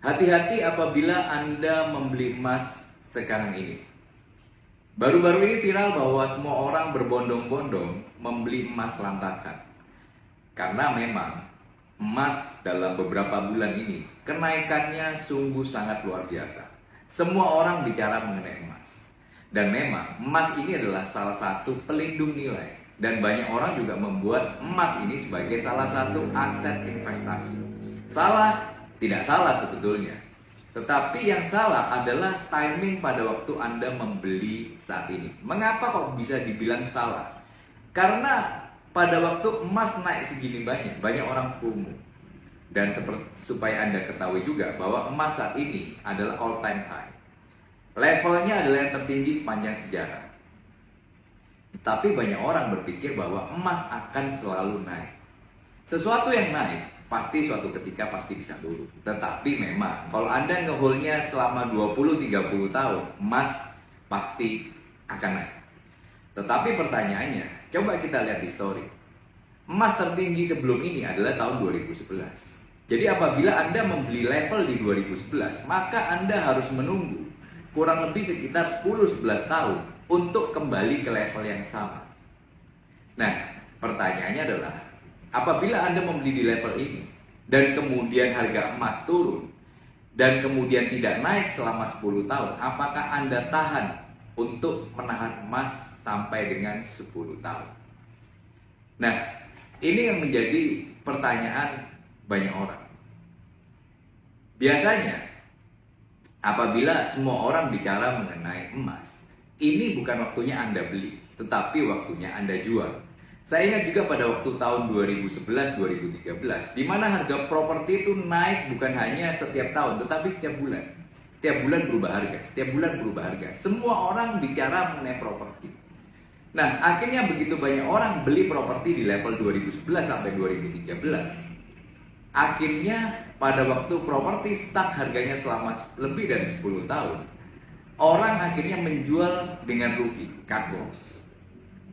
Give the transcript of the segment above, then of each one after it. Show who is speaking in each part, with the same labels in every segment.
Speaker 1: Hati-hati apabila Anda membeli emas sekarang ini. Baru-baru ini viral bahwa semua orang berbondong-bondong membeli emas lantakan. Karena memang emas dalam beberapa bulan ini kenaikannya sungguh sangat luar biasa. Semua orang bicara mengenai emas. Dan memang emas ini adalah salah satu pelindung nilai. Dan banyak orang juga membuat emas ini sebagai salah satu aset investasi. Tidak salah sebetulnya. Tetapi yang salah adalah timing pada waktu Anda membeli saat ini. Mengapa kok bisa dibilang salah? Karena pada waktu emas naik segini banyak orang FOMO. Dan supaya Anda ketahui juga bahwa emas saat ini adalah all time high. Levelnya adalah yang tertinggi sepanjang sejarah. Tapi banyak orang berpikir bahwa emas akan selalu naik. Sesuatu yang naik pasti suatu ketika pasti bisa turun. Tetapi memang kalau Anda ngeholdnya selama 20-30 tahun, emas pasti akan naik. Tetapi pertanyaannya, coba kita lihat histori. Emas tertinggi sebelum ini adalah tahun 2011. Jadi apabila Anda membeli level di 2011, maka Anda harus menunggu kurang lebih sekitar 10-11 tahun untuk kembali ke level yang sama. Nah, pertanyaannya adalah, apabila Anda membeli di level ini dan kemudian harga emas turun dan kemudian tidak naik selama 10 tahun, apakah Anda tahan untuk menahan emas sampai dengan 10 tahun? Nah, ini yang menjadi pertanyaan banyak orang. Biasanya apabila semua orang bicara mengenai emas, ini bukan waktunya Anda beli, tetapi waktunya Anda jual. Saya ingat juga pada waktu tahun 2011-2013, di mana harga properti itu naik bukan hanya setiap tahun, tetapi setiap bulan. Setiap bulan berubah harga, setiap bulan berubah harga. Semua orang bicara mengenai properti. Nah, akhirnya begitu banyak orang beli properti di level 2011 sampai 2013. Akhirnya pada waktu properti stuck harganya selama lebih dari 10 tahun, orang akhirnya menjual dengan rugi, cut loss.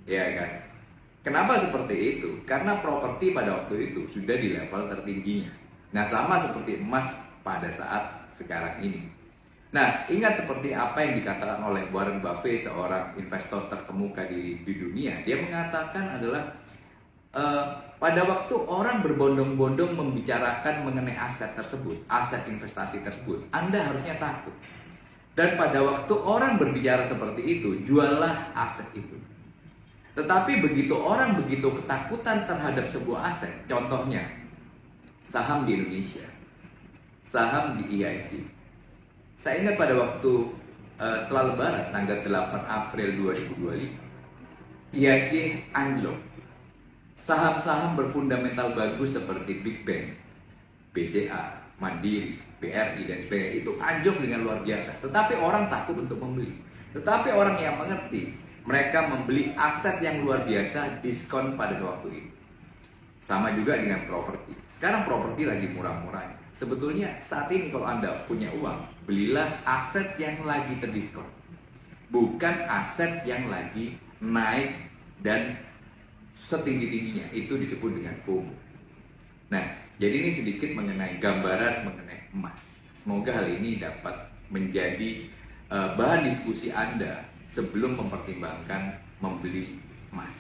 Speaker 1: Ya kan? Kenapa seperti itu? Karena properti pada waktu itu sudah di level tertingginya. Nah, sama seperti emas pada saat sekarang ini. Nah, ingat seperti apa yang dikatakan oleh Warren Buffett, seorang investor terkemuka di dunia. Dia mengatakan adalah pada waktu orang berbondong-bondong membicarakan mengenai aset tersebut, aset investasi tersebut, Anda harusnya takut. Dan pada waktu orang berbicara seperti itu, juallah aset itu. Tetapi begitu orang begitu ketakutan terhadap sebuah aset, contohnya saham di Indonesia, saham di IHSG. Saya ingat pada waktu setelah Lebaran, tanggal 8 April 2025, IHSG anjlok. Saham-saham berfundamental bagus seperti Big Bank, BCA, Mandiri, BRI, dan sebagainya itu anjlok dengan luar biasa. Tetapi orang takut untuk membeli. Tetapi orang yang mengerti, mereka membeli aset yang luar biasa diskon pada waktu itu. Sama juga dengan properti. Sekarang properti lagi murah-murahnya. Sebetulnya saat ini kalau Anda punya uang, belilah aset yang lagi terdiskon. Bukan aset yang lagi naik dan setinggi-tingginya. Itu disebut dengan FOMO. Nah, jadi ini sedikit mengenai gambaran mengenai emas. Semoga hal ini dapat menjadi bahan diskusi Anda sebelum mempertimbangkan membeli emas.